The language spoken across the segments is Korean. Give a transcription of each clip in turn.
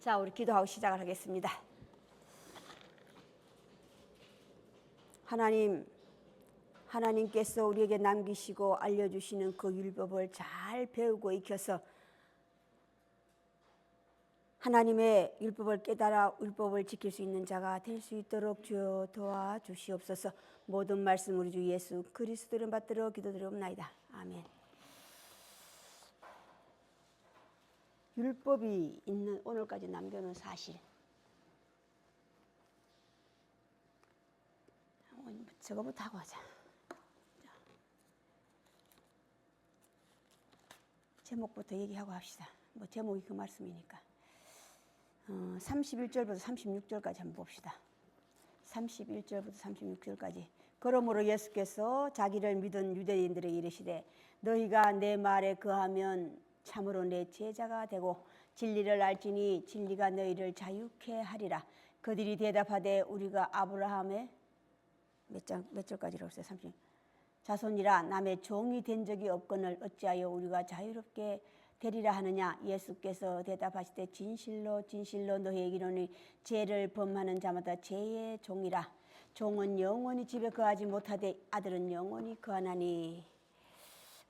자, 우리 기도하고 시작을 하겠습니다. 하나님께서 우리에게 남기시고 알려주시는 그 율법을 잘 배우고 익혀서 하나님의 율법을 깨달아 율법을 지킬 수 있는 자가 될 수 있도록 주여 도와주시옵소서. 모든 말씀 우리 주 예수 그리스도를 받들어 기도드리옵나이다. 아멘. 율법이 있는 오늘까지 남겨놓은 사실. 저거부터 하고 하자. 제목부터 얘기하고 합시다. 뭐 제목이 그 말씀이니까. 31절부터 36절까지 한번 봅시다. 31절부터 36절까지. 그러므로 예수께서 자기를 믿은 유대인들에게 이르시되 너희가 내 말에 거하면 참으로 내 제자가 되고 진리를 알지니 진리가 너희를 자유케 하리라. 그들이 대답하되 우리가 아브라함의 몇 절까지라고 했어요? 30. 자손이라 남의 종이 된 적이 없거늘 어찌하여 우리가 자유롭게 되리라 하느냐. 예수께서 대답하시되 진실로 진실로 너희에게 이르노니 죄를 범하는 자마다 죄의 종이라. 종은 영원히 집에 거하지 못하되 아들은 영원히 거하나니.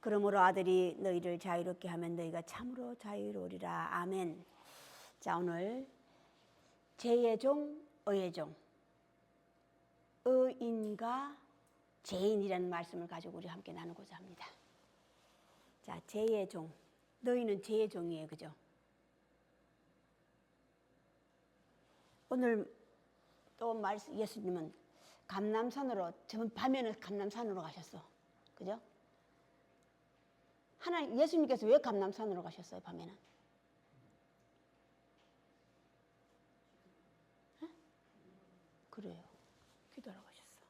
그러므로 아들이 너희를 자유롭게 하면 너희가 참으로 자유로우리라. 아멘. 자, 오늘 죄의 종, 의의 종, 의인과 죄인이라는 말씀을 가지고 우리 함께 나누고자 합니다. 자, 죄의 종. 너희는 죄의 종이에요. 그죠? 오늘 또 예수님은 감람산으로, 저 밤에는 감람산으로 가셨어. 그죠? 예수님께서 왜 감람산으로 가셨어요, 밤에는? 에? 그래요. 기도하러 가셨어.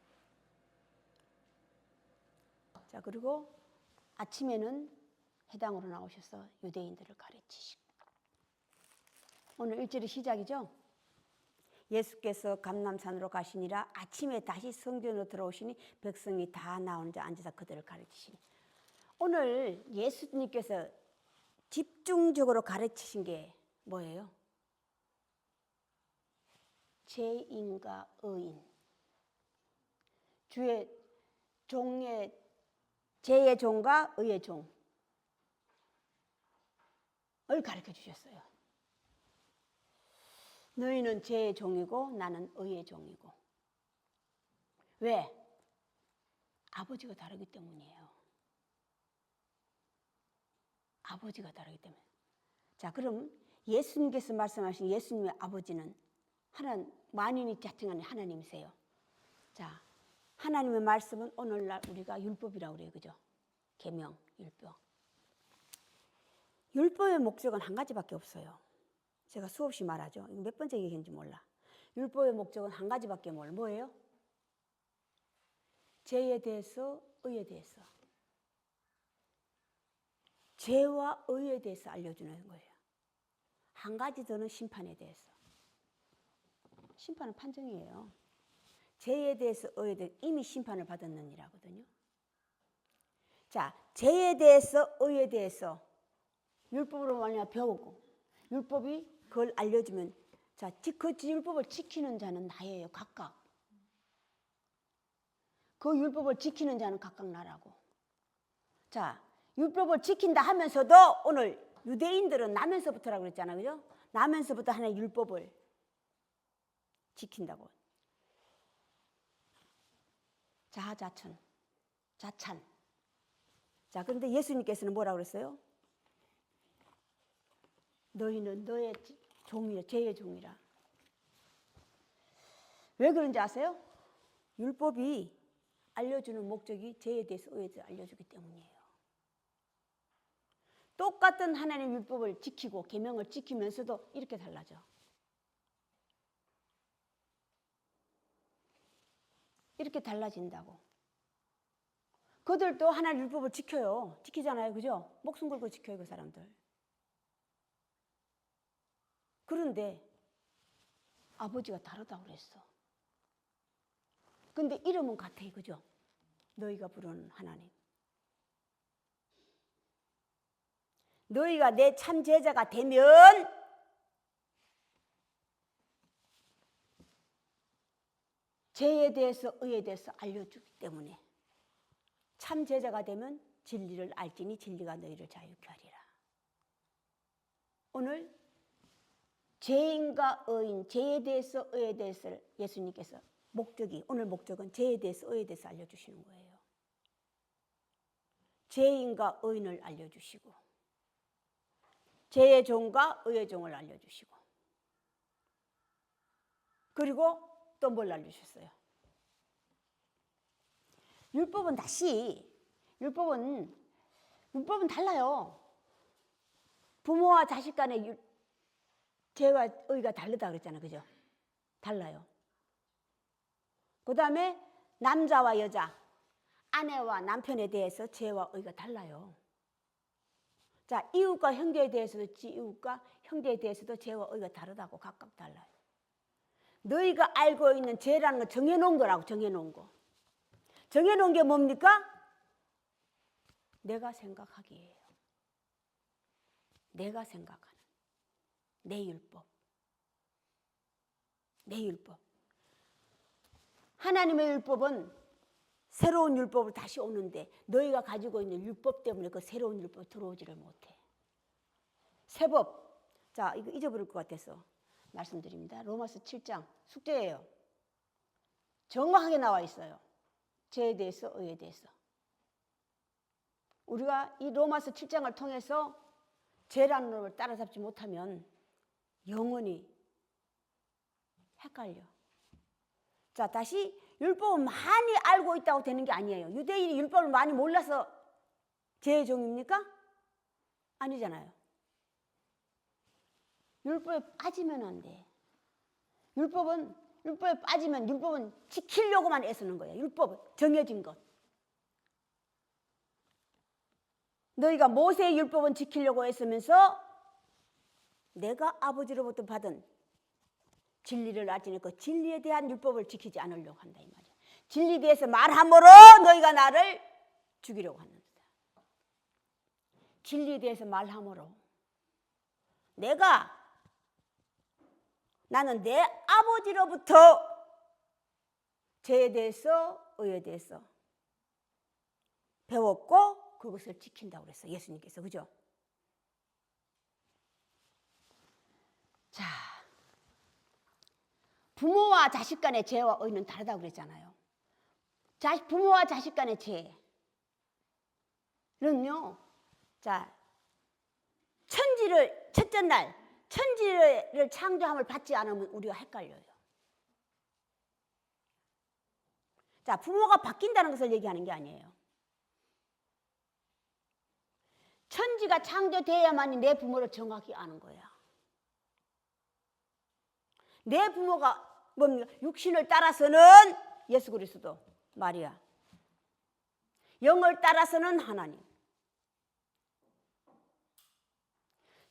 자, 그리고 아침에는 회당으로 나오셔서 유대인들을 가르치시고. 오늘 일절이 시작이죠? 예수께서 감람산으로 가시니라. 아침에 다시 성전으로 들어오시니 백성이 다 나오는 자 앉아서 그들을 가르치시니. 오늘 예수님께서 집중적으로 가르치신 게 뭐예요? 죄인과 의인. 주의 종의 죄의 종과 의의 종을 가르쳐 주셨어요. 너희는 죄의 종이고 나는 의의 종이고. 왜? 아버지가 다르기 때문이에요. 아버지가 다르기 때문에. 자, 그럼 예수님께서 말씀하신 예수님의 아버지는 만인이 자칭하는 하나님이세요. 자, 하나님의 말씀은 오늘날 우리가 율법이라고 그래요. 그죠? 계명, 율법. 율법의 목적은 한 가지밖에 없어요. 제가 수없이 말하죠. 이거 몇 번째 얘기인지 몰라. 율법의 목적은 한 가지밖에 몰라. 뭐예요? 죄에 대해서, 의에 대해서. 죄와 의에 대해서 알려주는 거예요. 한 가지 더는 심판에 대해서. 심판은 판정이에요. 죄에 대해서 의에 대해서 이미 심판을 받았느니라거든요. 자, 죄에 대해서 의에 대해서 율법으로 말미암아 배우고 율법이 그걸 알려주면, 자, 그 율법을 지키는 자는 나예요. 각각. 그 율법을 지키는 자는 각각 나라고. 자, 율법을 지킨다 하면서도 오늘 유대인들은 나면서부터라고 그랬잖아요. 그죠? 나면서부터 하나의 율법을 지킨다고. 자아자찬. 자찬. 자, 그런데 예수님께서는 뭐라고 그랬어요? 너희는 너의 종이라, 죄의 종이라. 왜 그런지 아세요? 율법이 알려주는 목적이 죄에 대해서 의에 대해서 알려주기 때문이에요. 똑같은 하나님의 율법을 지키고 계명을 지키면서도 이렇게 달라져. 이렇게 달라진다고. 그들도 하나님 율법을 지켜요. 지키잖아요. 그죠? 목숨 걸고 지켜요. 그 사람들. 그런데 아버지가 다르다고 그랬어. 근데 이름은 같아. 그죠? 너희가 부르는 하나님. 너희가 내 참 제자가 되면 죄에 대해서 의에 대해서 알려주기 때문에 참 제자가 되면 진리를 알지니 진리가 너희를 자유케 하리라. 오늘 죄인과 의인, 죄에 대해서 의에 대해서 예수님께서 오늘 목적은 죄에 대해서 의에 대해서 알려주시는 거예요. 죄인과 의인을 알려주시고 죄의 종과 의의 종을 알려주시고 그리고 또 뭘 알려주셨어요? 율법은 달라요. 부모와 자식 간의 죄와 의가 다르다 그랬잖아요. 그죠? 달라요. 그 다음에 남자와 여자, 아내와 남편에 대해서 죄와 의가 달라요. 자, 이웃과 형제에 대해서도 이웃과 형제에 대해서도 죄와 의가 다르다고 각각 달라요. 너희가 알고 있는 죄라는 거 정해놓은 거라고 정해놓은 거. 정해놓은 게 뭡니까? 내가 생각하기예요. 내가 생각하는 내 율법. 내 율법. 하나님의 율법은 새로운 율법을 다시 오는데 너희가 가지고 있는 율법 때문에 그 새로운 율법이 들어오지를 못해. 세법. 자, 이거 잊어버릴 것 같아서 말씀드립니다. 로마서 7장 숙제예요. 정확하게 나와 있어요. 죄에 대해서 의에 대해서. 우리가 이 로마서 7장을 통해서 죄라는 놈을 따라잡지 못하면 영원히 헷갈려. 자, 다시 율법을 많이 알고 있다고 되는 게 아니에요. 유대인이 율법을 많이 몰라서 죄의 종입니까? 아니잖아요. 율법에 빠지면 안 돼. 율법에 빠지면 율법은 지키려고만 애쓰는 거예요. 율법은 정해진 것. 너희가 모세의 율법은 지키려고 애쓰면서 내가 아버지로부터 받은 진리를 알지니 그 진리에 대한 율법을 지키지 않으려고 한다 이 말이야. 진리에 대해서 말함으로 너희가 나를 죽이려고 한다. 진리에 대해서 말함으로 나는 내 아버지로부터 죄에 대해서 의에 대해서 배웠고 그것을 지킨다고 그랬어요. 예수님께서. 그죠? 자, 부모와 자식 간의 죄와 의는 다르다고 그랬잖아요. 부모와 자식 간의 죄는요. 자, 첫째 날 천지를 창조함을 받지 않으면 우리가 헷갈려요. 자, 부모가 바뀐다는 것을 얘기하는 게 아니에요. 천지가 창조돼야만이 내 부모를 정확히 아는 거야. 내 부모가 뭡니까? 육신을 따라서는 예수 그리스도, 마리아. 영을 따라서는 하나님.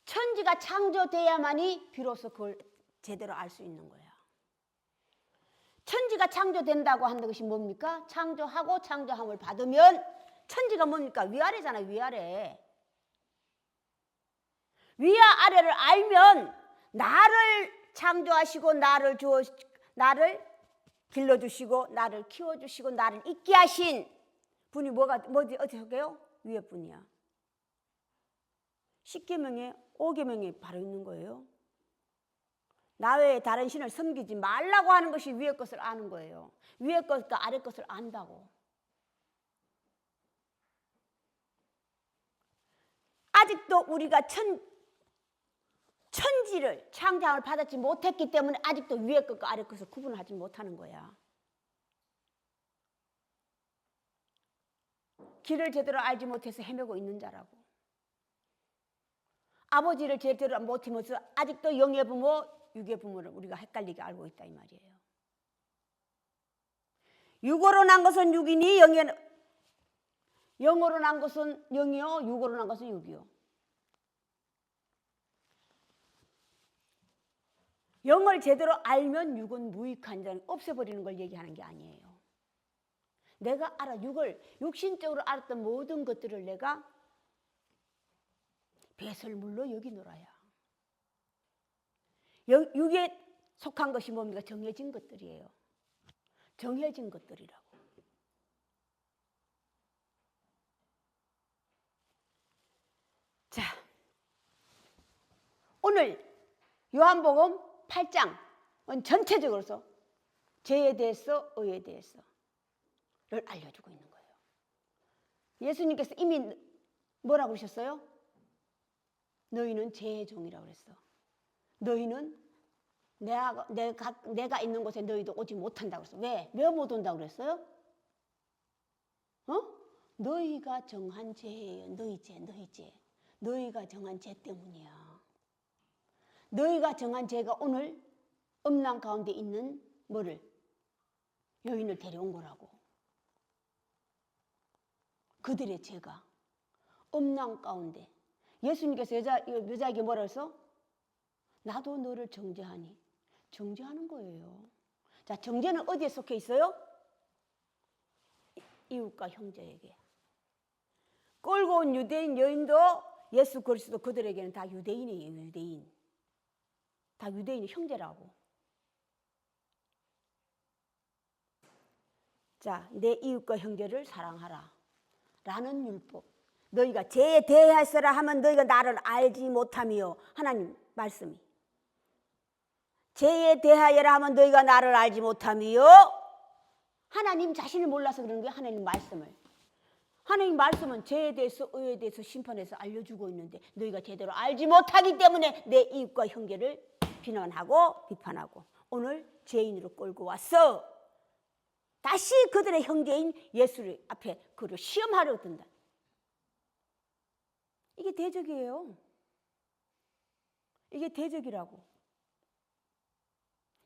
천지가 창조돼야만이 비로소 그걸 제대로 알 수 있는 거야. 천지가 창조된다고 하는 것이 뭡니까? 창조하고 창조함을 받으면 천지가 뭡니까? 위아래잖아요. 위아래. 위와 아래를 알면 나를 창조하시고 나를 길러주시고 나를 키워주시고 나를 있게 하신 분이 뭐지 어떻게요? 위에 분이야. 10계명에 5계명이 바로 있는 거예요. 나 외에 다른 신을 섬기지 말라고 하는 것이 위의 것을 아는 거예요. 위의 것과 아래 것을 안다고. 아직도 우리가 천지를 창조함을 받았지 못했기 때문에 아직도 위의 것과 아래 것을 구분을 하지 못하는 거야. 길을 제대로 알지 못해서 헤매고 있는 자라고. 아버지를 제대로 못하면서 아직도 영의 부모, 육의 부모를 우리가 헷갈리게 알고 있다 이 말이에요. 육으로 난 것은 육이니 영으로 난 것은 영이요, 육으로 난 것은 육이요. 영을 제대로 알면 육은 무익한 자는 없애버리는 걸 얘기하는 게 아니에요. 내가 육신적으로 알았던 모든 것들을 내가 배설물로 여기노라야. 육에 속한 것이 뭡니까? 정해진 것들이에요. 정해진 것들이라고. 자, 오늘 요한복음 8장은 전체적으로서 죄에 대해서 의에 대해서를 알려주고 있는 거예요. 예수님께서 이미 뭐라고 그러셨어요? 너희는 죄의 종이라고 그랬어. 너희는 내가 있는 곳에 너희도 오지 못한다고 그랬어. 왜? 왜 못 온다고 그랬어요? 너희가 정한 죄예요. 너희 죄, 너희 죄. 너희가 정한 죄 때문이야. 너희가 정한 죄가 오늘 음란 가운데 있는 뭐를? 여인을 데려온 거라고. 그들의 죄가 음란 가운데. 예수님께서 여자에게 뭐라 했어? 나도 너를 정죄하니. 정죄하는 거예요. 자, 정죄는 어디에 속해 있어요? 이웃과 형제에게. 끌고 온 유대인 여인도 예수 그리스도 그들에게는 다 유대인이에요. 유대인. 다 유대인의 형제라고. 자, 내 이웃과 형제를 사랑하라 라는 율법. 너희가 죄에 대하여라 하면 너희가 나를 알지 못하며, 하나님 말씀이. 죄에 대하여라 하면 너희가 나를 알지 못하며, 하나님 자신을 몰라서 그러는 거예요. 하나님 말씀을. 하나님 말씀은 죄에 대해서 의에 대해서 심판해서 알려주고 있는데 너희가 제대로 알지 못하기 때문에 내 이웃과 형제를 비난하고 비판하고 오늘 죄인으로 끌고 와서 다시 그들의 형제인 예수를 앞에 그를 시험하려 든다. 이게 대적이에요. 이게 대적이라고.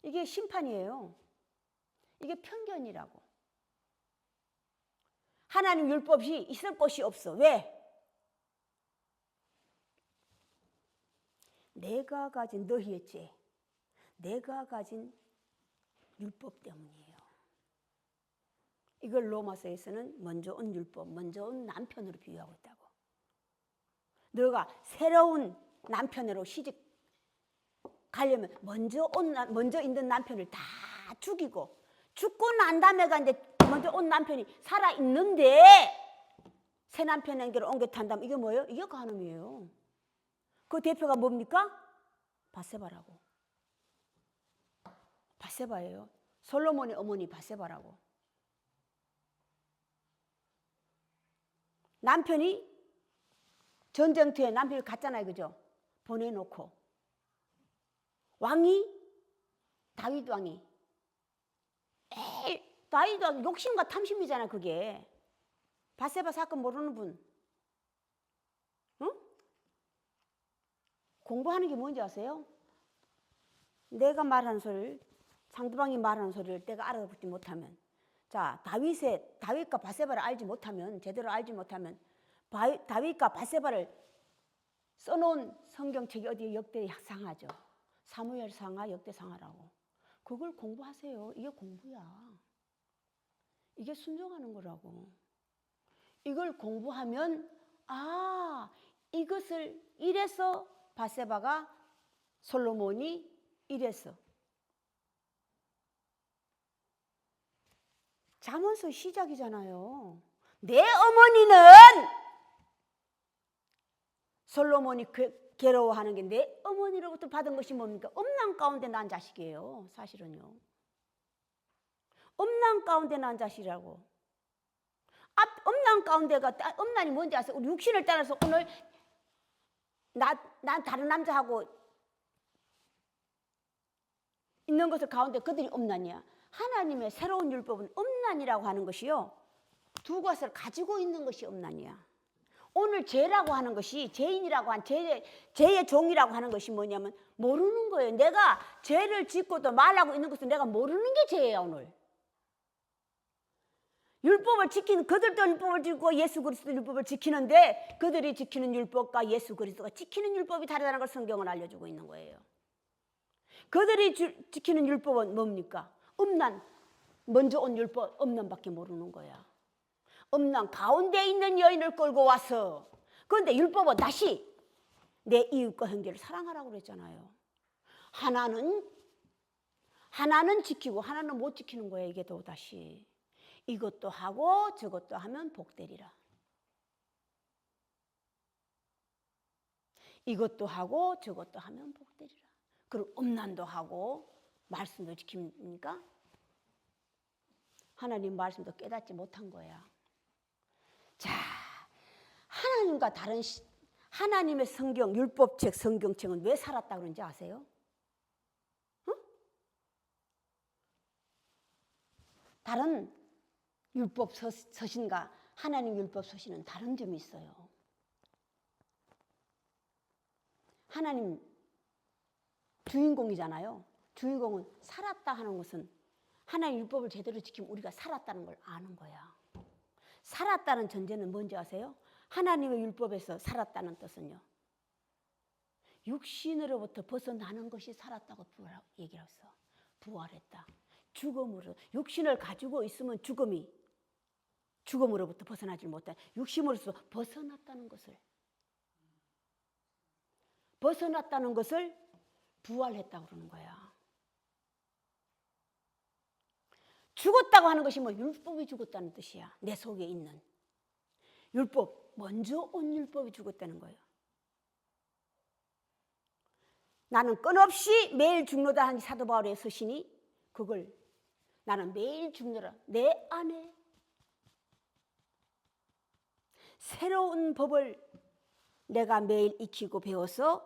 이게 심판이에요. 이게 편견이라고. 하나님 율법이 있을 곳이 없어. 왜? 내가 가진 너희의 죄, 내가 가진 율법 때문이에요. 이걸 로마서에서는 먼저 온 율법, 먼저 온 남편으로 비유하고 있다고. 너가 새로운 남편으로 시집 가려면 먼저 있는 남편을 다 죽이고, 죽고 난 다음에가 이제 먼저 온 남편이 살아 있는데 새 남편에게로 옮겨 탄다면 이게 뭐예요? 이게 간음이에요. 그 대표가 뭡니까? 밧세바라고. 밧세바예요. 솔로몬의 어머니 밧세바라고. 남편이 전쟁터에 남편을 갔잖아요, 그죠? 보내놓고 다윗 왕이 다윗 왕 욕심과 탐심이잖아. 그게 밧세바 사건 모르는 분, 응? 공부하는 게 뭔지 아세요? 내가 말하는 소리를, 상대방이 말하는 소리를 내가 알아듣지 못하면, 자, 다윗과 밧세바를 알지 못하면, 제대로 알지 못하면 다윗과 밧세바를 써놓은 성경책이 어디에 역대상하죠. 사무엘상하, 역대상하라고. 그걸 공부하세요. 이게 공부야. 이게 순종하는 거라고. 이걸 공부하면 이것을 이래서 밧세바가 솔로몬이 이래서. 잠언서 시작이잖아요. 내 어머니는 솔로몬이 괴로워하는 게 내 어머니로부터 받은 것이 뭡니까? 음란 가운데 난 자식이에요. 사실은요. 음란 가운데 난 자식이라고. 음란 가운데가, 음란이 뭔지 아세요? 우리 육신을 따라서 오늘 난 다른 남자하고 있는 것을 가운데 그들이 음란이야. 하나님의 새로운 율법은 음란이라고 하는 것이요, 두 것을 가지고 있는 것이 음란이야. 오늘 죄라고 하는 것이, 죄인이라고 한 죄의 종이라고 하는 것이 뭐냐면 모르는 거예요. 내가 죄를 짓고도 말하고 있는 것은 내가 모르는 게 죄예요. 오늘 율법을 지키는, 그들도 율법을 지키고 예수 그리스도 율법을 지키는데 그들이 지키는 율법과 예수 그리스도가 지키는 율법이 다르다는 걸 성경은 알려주고 있는 거예요. 그들이 지키는 율법은 뭡니까? 음란, 먼저 온 율법 음란밖에 모르는 거야. 음란 가운데 있는 여인을 끌고 와서, 그런데 율법은 다시 내 이웃과 형제를 사랑하라고 그랬잖아요. 하나는 지키고 하나는 못 지키는 거예요. 이게 또다시 이것도 하고 저것도 하면 복되리라. 이것도 하고 저것도 하면 복되리라. 그리고 음란도 하고 말씀도 지킵니까? 하나님 말씀도 깨닫지 못한 거야. 자, 하나님과 다른 하나님의 성경, 율법책, 성경책은 왜 살았다 그런지 아세요? 응? 다른 율법 서신과 하나님 율법 서신은 다른 점이 있어요. 하나님 주인공이잖아요. 주인공은 살았다 하는 것은 하나님 율법을 제대로 지키면 우리가 살았다는 걸 아는 거야. 살았다는 전제는 뭔지 아세요? 하나님의 율법에서 살았다는 뜻은요, 육신으로부터 벗어나는 것이 살았다고 얘기를 했어. 부활했다. 죽음으로, 육신을 가지고 있으면 죽음으로부터 벗어나지 못해. 육신으로서 벗어났다는 것을 부활했다고 그러는 거야. 죽었다고 하는 것이 뭐 율법이 죽었다는 뜻이야. 내 속에 있는 율법, 먼저 온 율법이 죽었다는 거예요. 나는 끊없이 매일 죽노다 하는 사도 바울의 서신이 그걸 나는 매일 죽노라. 내 안에 새로운 법을 내가 매일 익히고 배워서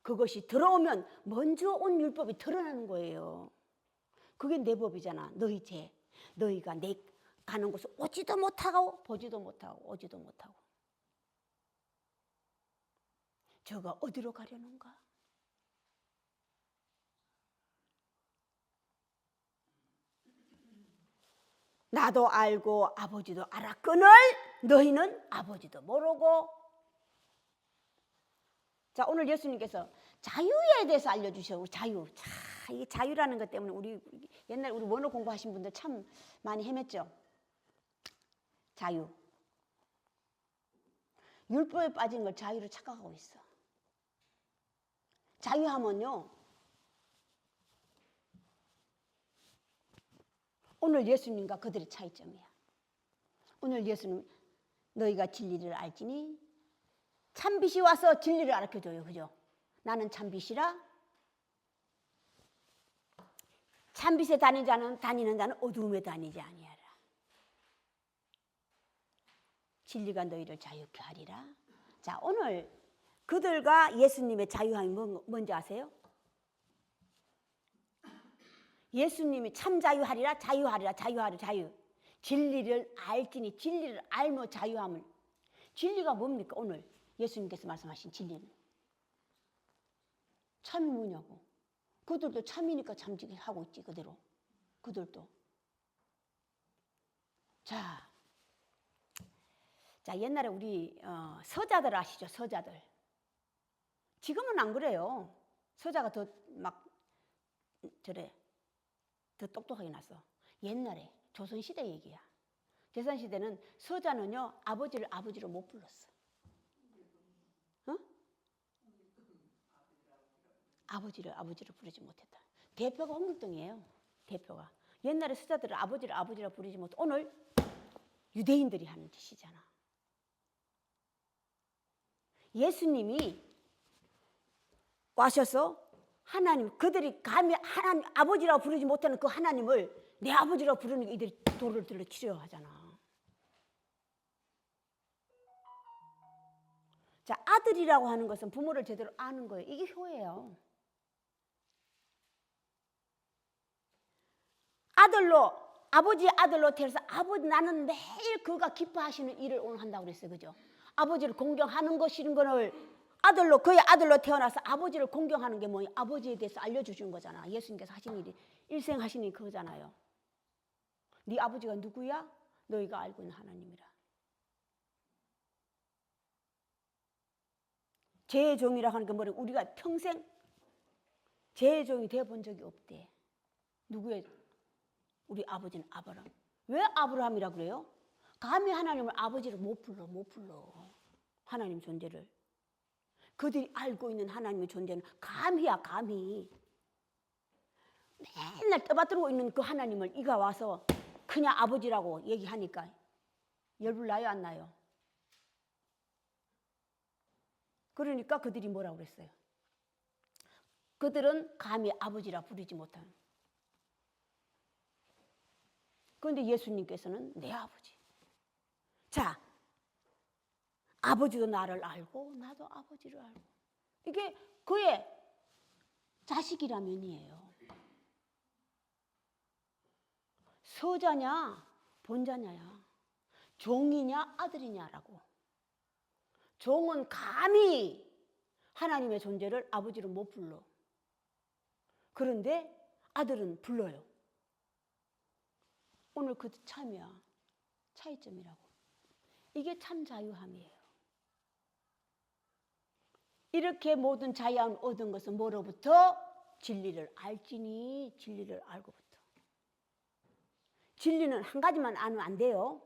그것이 들어오면 먼저 온 율법이 드러나는 거예요. 그게 내 법이잖아. 너희 죄. 너희가 내 가는 곳을 오지도 못하고 보지도 못하고 오지도 못하고. 저가 어디로 가려는가? 나도 알고 아버지도 알았거늘 너희는 아버지도 모르고. 자, 오늘 예수님께서 자유에 대해서 알려주셔. 자유. 자, 이게 자유라는 것 때문에 우리 원어 공부하신 분들 참 많이 헤맸죠. 자유. 율법에 빠진 걸 자유로 착각하고 있어. 자유하면요, 오늘 예수님과 그들의 차이점이야. 오늘 예수님, 너희가 진리를 알지니 참빛이 와서 진리를 가르쳐줘요. 그죠? 나는 참빛이라. 참빛에 다니는 자는 어두움에 다니지 아니하라. 진리가 너희를 자유케 하리라. 자, 오늘 그들과 예수님의 자유함이 뭔지 아세요? 예수님이 참 자유하리라. 자유. 진리를 알지니, 진리를 알며 자유함을. 진리가 뭡니까? 오늘 예수님께서 말씀하신 진리는 참이 뭐냐고. 그들도 참이니까 참지게 하고 있지. 그대로 그들도. 자, 옛날에 우리 서자들 아시죠? 서자들. 지금은 안 그래요. 서자가 더 똑똑하게 났어. 옛날에 조선시대 얘기야. 조선시대는 서자는요, 아버지를 아버지로 못 불렀어. 어? 아버지를 아버지로 부르지 못했다. 대표가 홍길동이에요. 대표가. 옛날에 서자들은 아버지를 아버지로 부르지 못해. 오늘 유대인들이 하는 짓이잖아. 예수님이 와셔서 하나님, 그들이 감히 하나님 아버지라고 부르지 못하는 그 하나님을 내 아버지라고 부르는 게 이들이 도를 들러 치려 하잖아. 자, 아들이라고 하는 것은 부모를 제대로 아는 거예요. 이게 효예요. 아버지 아들로 태어나서 아버지, 나는 매일 그가 기뻐하시는 일을 오늘 한다고 그랬어요. 그죠? 아버지를 공경하는 것인 거를 그의 아들로 태어나서 아버지를 공경하는 게 뭐예요? 아버지에 대해서 알려주시는 거잖아. 예수님께서 하신 일이, 일생 하신 일이 그거잖아요. 네 아버지가 누구야? 너희가 알고 있는 하나님이라. 죄의 종이라고 하는 게 뭐래? 우리가 평생 죄의 종이 되어본 적이 없대. 누구의? 우리 아버지는 아브라함. 왜 아브라함이라고 그래요? 감히 하나님을 아버지를 못 불러. 하나님 존재를. 그들이 알고 있는 하나님의 존재는 감히. 맨날 떠받들고 있는 그 하나님을 이가 와서 그냥 아버지라고 얘기하니까 열불 나요, 안 나요? 그러니까 그들이 뭐라고 그랬어요? 그들은 감히 아버지라 부르지 못하는. 그런데 예수님께서는 내 아버지. 자, 아버지도 나를 알고 나도 아버지를 알고. 이게 그의 자식이라면이에요. 서자냐 본자냐야. 종이냐 아들이냐라고. 종은 감히 하나님의 존재를 아버지로 못 불러. 그런데 아들은 불러요. 오늘 그 참이야. 차이점이라고. 이게 참 자유함이에요. 이렇게 모든 자유함을 얻은 것은 뭐로부터? 진리를 알지니 진리를 알고부터. 진리는 한 가지만 알면 안 돼요.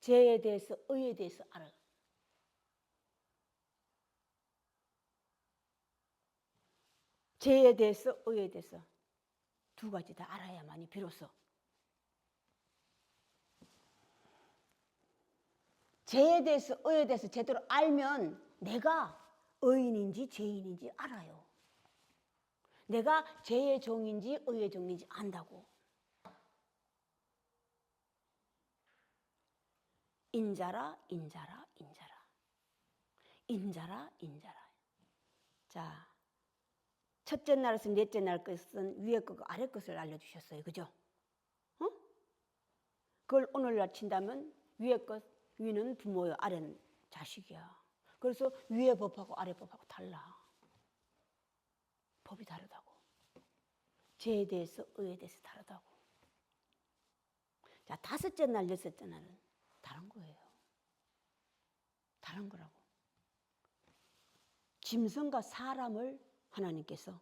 죄에 대해서 의에 대해서 알아. 죄에 대해서 의에 대해서 두 가지 다 알아야만이 비로소 죄에 대해서 의에 대해서 제대로 알면 내가 의인인지 죄인인지 알아요. 내가 죄의 종인지 의의 종인지 안다고. 인자라 인자라 인자라 인자라 인자라. 자, 첫째 날에서 넷째 날 것은 위에 것과 아래 것을 알려주셨어요. 그죠? 그걸 오늘날 친다면 위에 것, 위는 부모요, 아래는 자식이야. 그래서 위에 법하고 아래 법하고 달라. 법이 다르다고. 죄에 대해서 의에 대해서 다르다고. 자, 다섯째 날 여섯째 날은 다른 거예요. 다른 거라고. 짐승과 사람을 하나님께서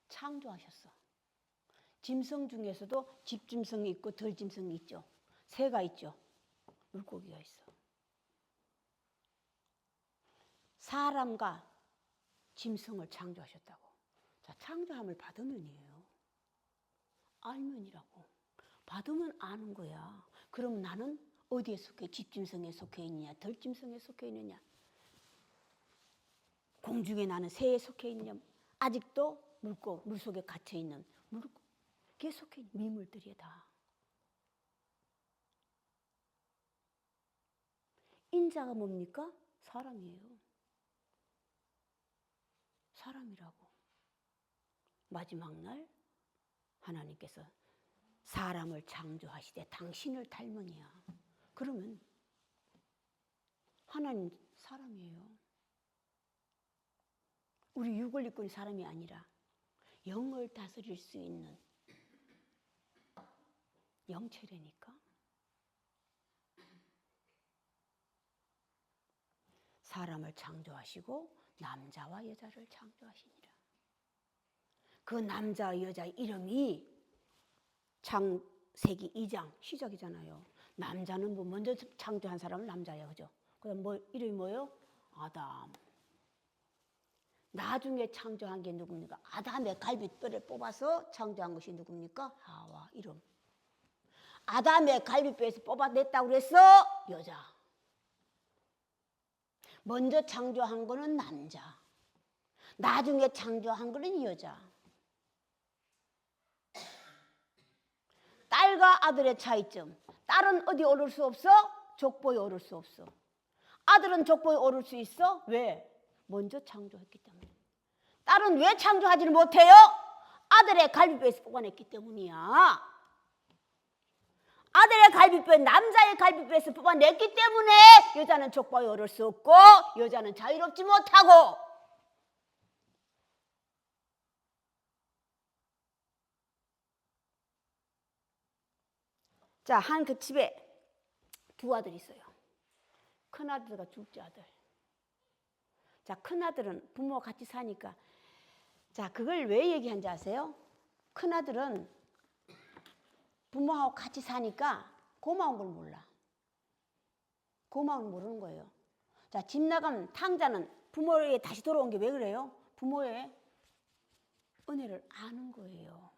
창조하셨어. 짐승 중에서도 집짐승이 있고 덜짐승이 있죠. 새가 있죠. 물고기가 있어. 사람과 짐승을 창조하셨다고. 자, 창조함을 받으면이에요. 알면이라고. 받으면 아는 거야. 그럼 나는 어디에 속해? 집짐승에 속해 있느냐? 덜짐승에 속해 있느냐? 공중에 나는 새에 속해 있느냐? 아직도 물속에 갇혀 있는 물속에 속해 있는 미물들이야 다. 인자가 뭡니까? 사람이에요. 사람이라고. 마지막 날 하나님께서 사람을 창조하시되 당신을 닮으니야. 그러면 하나님 사람이에요. 우리 육을 입고 있는 사람이 아니라 영을 다스릴 수 있는 영체라니까. 사람을 창조하시고 남자와 여자를 창조하시니라. 그 남자와 여자의 이름이 창세기 2장 시작이잖아요. 남자는 뭐 먼저 창조한 사람은 남자예요. 그죠? 그다음 뭐 이름이 뭐예요? 아담. 나중에 창조한 게 누굽니까? 아담의 갈빗뼈를 뽑아서 창조한 것이 누굽니까? 하와. 이름. 아담의 갈빗뼈에서 뽑아냈다고 그래서 여자. 먼저 창조한 거는 남자. 나중에 창조한 거는 여자. 딸과 아들의 차이점. 딸은 어디 오를 수 없어? 족보에 오를 수 없어. 아들은 족보에 오를 수 있어? 왜? 먼저 창조했기 때문에. 딸은 왜 창조하지를 못해요? 아들의 갈비뼈에서 뽑아냈기 때문이야. 아들의 갈비뼈, 남자의 갈비뼈에서 뽑아냈기 때문에 여자는 족보에 오를 수 없고 여자는 자유롭지 못하고. 자, 한 그 집에 두 아들이 있어요. 큰아들과 둘째 아들. 자, 큰아들은 부모와 같이 사니까, 자, 그걸 왜 얘기한지 아세요? 큰아들은 부모하고 같이 사니까 고마운 걸 몰라. 고마운 걸 모르는 거예요. 자, 집 나간 탕자는 부모에게 다시 돌아온 게 왜 그래요? 부모의 은혜를 아는 거예요.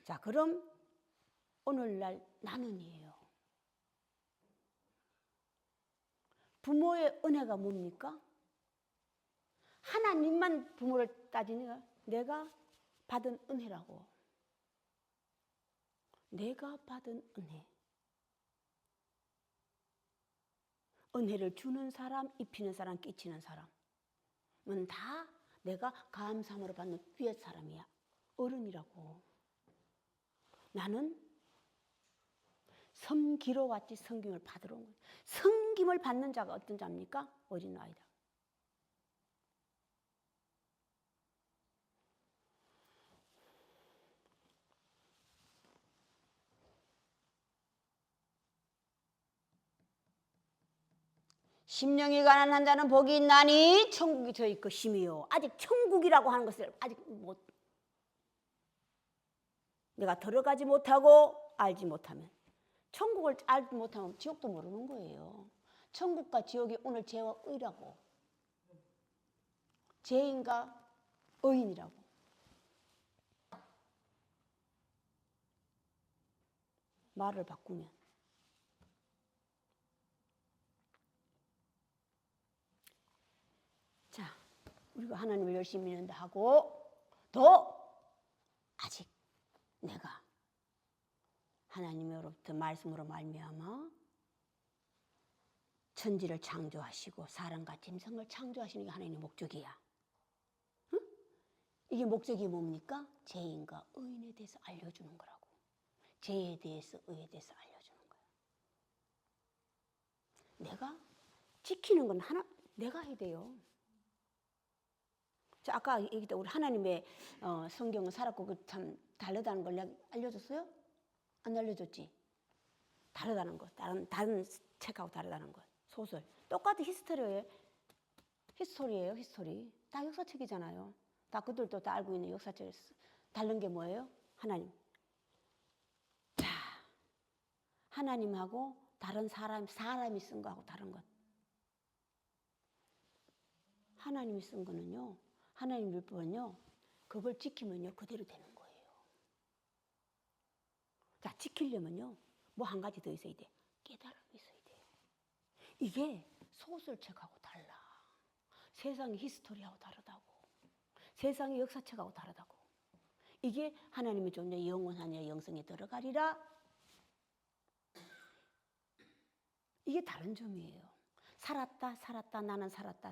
자, 그럼 오늘날 나는이에요. 부모의 은혜가 뭡니까? 하나님만 부모를 따지니까 내가 받은 은혜라고. 내가 받은 은혜. 은혜를 주는 사람, 입히는 사람, 끼치는 사람은 다 내가 감사함으로 받는 위의 사람이야. 어른이라고. 나는 섬기러 왔지 섬김을 받으러 온 거야. 섬김을 받는 자가 어떤 자입니까? 어린아이다. 심령이 가난한 자는 복이 있나니 천국이 저희 것이며, 아직 천국이라고 하는 것을 아직 내가 들어가지 못하고 알지 못하면, 천국을 알지 못하면 지옥도 모르는 거예요. 천국과 지옥이 오늘 죄와 의라고, 죄인과 의인이라고. 말을 바꾸면 자, 우리가 하나님을 열심히 믿는다 하고 또 아직 내가 하나님으로부터 말씀으로 말미암아 천지를 창조하시고 사람과 짐승을 창조하시는 게 하나님의 목적이야. 응? 이게 목적이 뭡니까? 죄인과 의인에 대해서 알려주는 거라고. 죄에 대해서 의에 대해서 알려주는 거야. 내가 지키는 건 내가 해야 돼요. 자, 아까 얘기했던 우리 하나님의 성경은 살았고 그 참 다르다는 걸 내가 알려줬어요? 안 알려줬지? 다르다는 것, 다른 책하고 다르다는 것. 소설 똑같은 히스토리예요. 히스토리 다 역사책이잖아요. 다 그들도 다 알고 있는 역사책. 다른 게 뭐예요? 하나님. 자, 하나님하고 다른 사람이 쓴 거하고 다른 것. 하나님이 쓴 거는요, 하나님 율법은요, 그걸 지키면요 그대로 되는 거예요. 자, 지키려면요 뭐 한 가지 더 있어야 돼. 깨달음이 있어야 돼요. 이게 소설책하고 달라. 세상의 히스토리하고 다르다고. 세상의 역사책하고 다르다고. 이게 하나님의 존재 영원하냐 영성에 들어가리라. 이게 다른 점이에요. 살았다 나는 살았다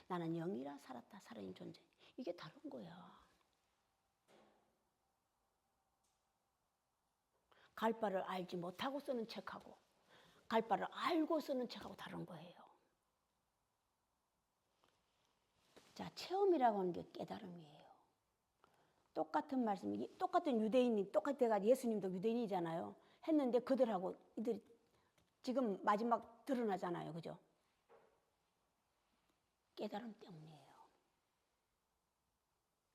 나는 영이라 살았다 살아있는 존재. 이게 다른 거야. 갈 바를 알지 못하고 쓰는 책하고 갈 바를 알고 쓰는 책하고 다른 거예요. 자, 체험이라고 하는 게 깨달음이에요. 똑같은 말씀이, 똑같은 유대인이, 똑같아가 예수님도 유대인이잖아요. 했는데 그들하고 이들이 지금 마지막 드러나잖아요. 그죠? 깨달음 때문이에요.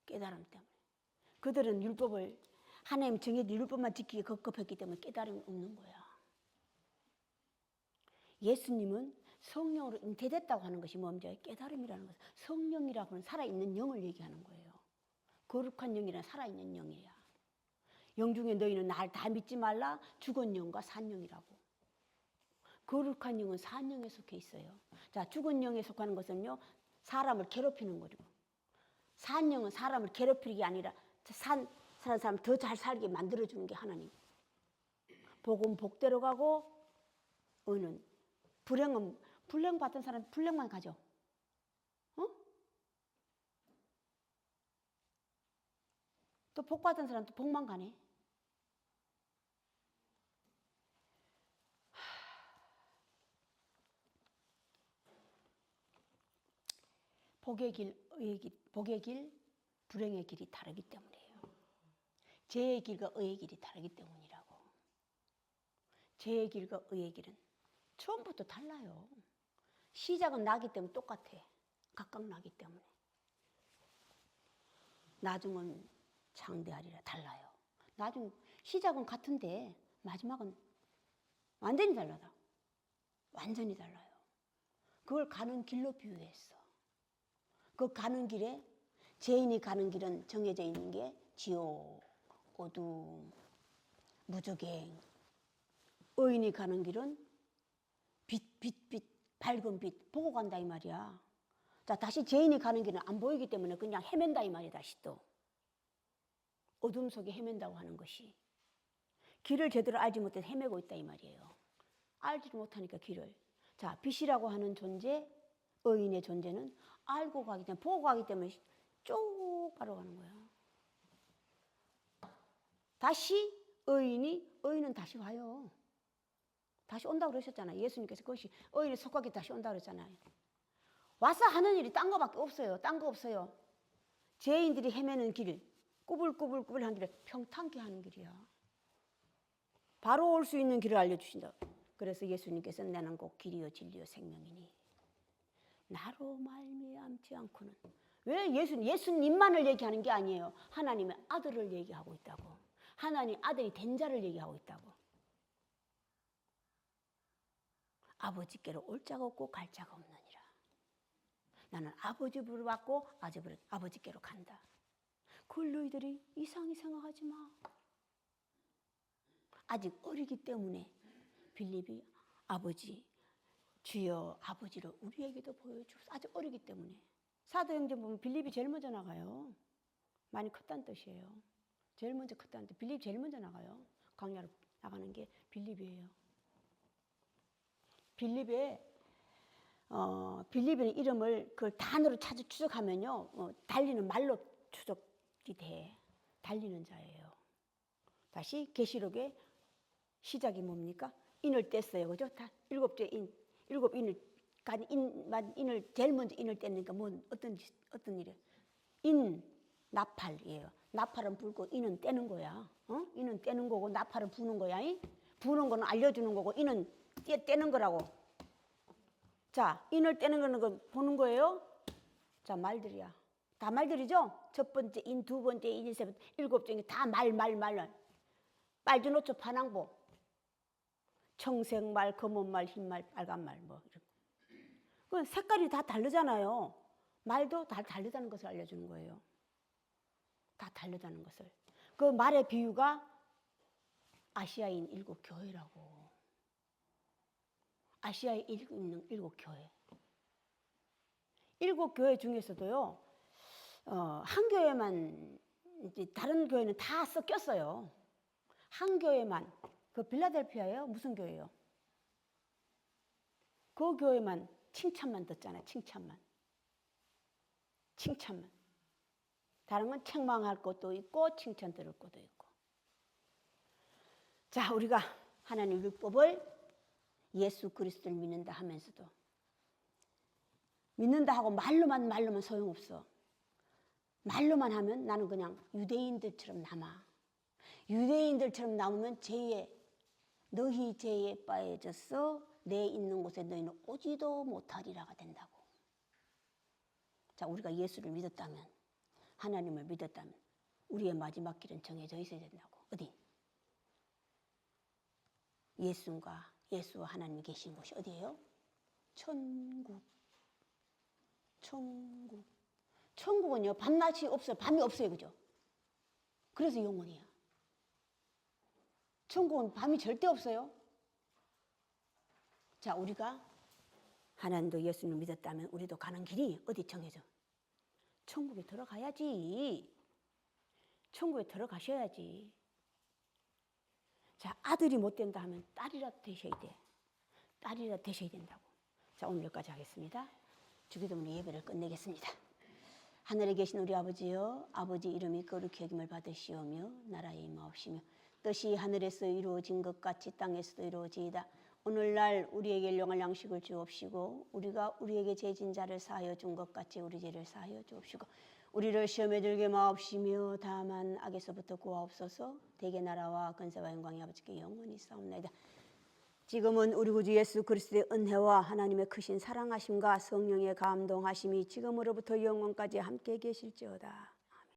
깨달음 때문에. 그들은 율법을, 하나님 정해진 율법만 지키기 급급했기 때문에 깨달음이 없는 거야. 예수님은 성령으로 잉태됐다고 하는 것이 먼저 깨달음이라는 것은 성령이라고 하는 살아있는 영을 얘기하는 거예요. 거룩한 영이란 살아있는 영이야. 영 중에 너희는 날 다 믿지 말라. 죽은 영과 산 영이라고. 거룩한 영은 산 영에 속해 있어요. 자, 죽은 영에 속하는 것은요 사람을 괴롭히는 거죠. 산 영은 사람을 괴롭히는 게 아니라 사는 사람 더 잘 살게 만들어주는 게 하나님. 복은 복대로 가고 의는 불행은 불행 받은 사람 불행만 가죠. 어? 또 복 받은 사람 또 복만 가네. 복의 길, 의의 길, 복의 길, 불행의 길이 다르기 때문이에요. 죄의 길과 의의 길이 다르기 때문이라고. 죄의 길과 의의 길은 처음부터 달라요. 시작은 나기 때문에 똑같아. 각각 나기 때문에. 나중은 장대하리라. 달라요. 나중 시작은 같은데 마지막은 완전히 달라다. 완전히 달라요. 그걸 가는 길로 비유했어. 그 가는 길에 죄인이 가는 길은 정해져 있는 게 지옥, 어둠, 무저갱. 의인이 가는 길은 빛, 밝은 빛 보고 간다 이 말이야. 자, 다시 죄인이 가는 길은 안 보이기 때문에 그냥 헤맨다 이 말이야. 다시 또 어둠 속에 헤맨다고 하는 것이, 길을 제대로 알지 못해서 헤매고 있다 이 말이에요. 알지 못하니까 길을. 자, 빛이라고 하는 존재, 의인의 존재는 알고 가기 때문에, 보고 가기 때문에 쭉 바로 가는 거야. 다시 의인은 다시 와요. 다시 온다고 그러셨잖아요. 예수님께서 그것이 의인의 속하게 다시 온다고 그랬잖아요. 와서 하는 일이 딴 거밖에 없어요. 딴 거 없어요. 죄인들이 헤매는 길, 꾸불꾸불 하는 길을 평탄케 하는 길이야. 바로 올 수 있는 길을 알려주신다. 그래서 예수님께서 나는 곧 길이요 진리요 생명이니 나로 말미암지 않고는. 왜 예수님만을 얘기하는 게 아니에요. 하나님의 아들을 얘기하고 있다고. 하나님 아들이 된 자를 얘기하고 있다고. 아버지께로 올 자가 없고 갈 자가 없느니라. 나는 아버지 부르받고 아버지께로 간다. 그걸 너희들이 이상히 생각하지 마. 아직 어리기 때문에 빌립이 아버지, 주여 아버지를 우리에게도 보여주소서. 아직 어리기 때문에. 사도행전 보면 빌립이 제일 먼저 나가요. 많이 컸다는 뜻이에요. 제일 먼저 컸다는 뜻. 빌립이 제일 먼저 나가요. 광야로 나가는 게 빌립이에요. 빌립의 이름을 그 단어로 추적하면요, 달리는 말로 추적이 돼. 달리는 자예요. 다시 계시록의 시작이 뭡니까? 인을 뗐어요, 그죠? 다 일곱 인을 제일 먼저 인을 뗐으니까 어떤 일이에요? 나팔이에요. 나팔은 불고 인은 떼는 거야. 인은 떼는 거고 나팔은 부는 거야. 부는 거는 알려주는 거고 인은 떼는 거라고. 자, 인을 떼는 거는 보는 거예요. 자, 말들이야. 다 말들이죠? 첫 번째 인, 두 번째 인, 세 번째, 일곱 종이 다 말. 빨주 노초 파랑보, 청색말, 검은말, 흰말, 빨간말 뭐 이런. 그 색깔이 다 다르잖아요. 말도 다 다르다는 것을 알려주는 거예요. 다 다르다는 것을. 그 말의 비유가 아시아인 일곱 교회라고. 아시아에 있는 일곱 교회. 일곱 교회 중에서도요, 한 교회만, 이제 다른 교회는 다 섞였어요. 한 교회만, 그 빌라델피아예요? 무슨 교회예요? 그 교회만 칭찬만 듣잖아요. 칭찬만. 다른 건 책망할 것도 있고 칭찬 들을 것도 있고. 자, 우리가 하나님 율법을 예수 그리스도를 믿는다 하면서도, 믿는다 하고 말로만 소용없어. 말로만 하면 나는 그냥 유대인들처럼 남아. 유대인들처럼 남으면 너희 죄에 빠져서 내 있는 곳에 너희는 오지도 못하리라가 된다고. 자, 우리가 예수를 믿었다면, 하나님을 믿었다면 우리의 마지막 길은 정해져 있어야 된다고. 어디? 예수와 하나님이 계신 곳이 어디예요? 천국. 천국은요, 밤낮이 없어요. 밤이 없어요. 그죠? 그래서 영원이야. 천국은 밤이 절대 없어요. 자, 우리가 하나님도 예수님을 믿었다면 우리도 가는 길이 어디 정해져? 천국에 들어가야지. 천국에 들어가셔야지. 자, 아들이 못 된다 하면 딸이라도 되셔야 돼. 딸이라도 되셔야 된다고. 자, 오늘 여기까지 하겠습니다. 주기도문의 예배를 끝내겠습니다. 하늘에 계신 우리 아버지여, 아버지 이름이 거룩히 여김을 받으시오며 나라의 임하옵시며 뜻이 하늘에서 이루어진 것 같이 땅에서도 이루어지이다. 오늘날 우리에게 일용할 양식을 주옵시고 우리가 우리에게 죄진 자를 사하여 준 것 같이 우리 죄를 사하여 주옵시고 우리를 시험에 들게 마옵시며 다만 악에서부터 구하옵소서. 대개 나라와 근세와 영광이 아버지께 영원히 싸움나이다. 지금은 우리 구주 예수 그리스도의 은혜와 하나님의 크신 사랑하심과 성령의 감동하심이 지금으로부터 영원까지 함께 계실지어다.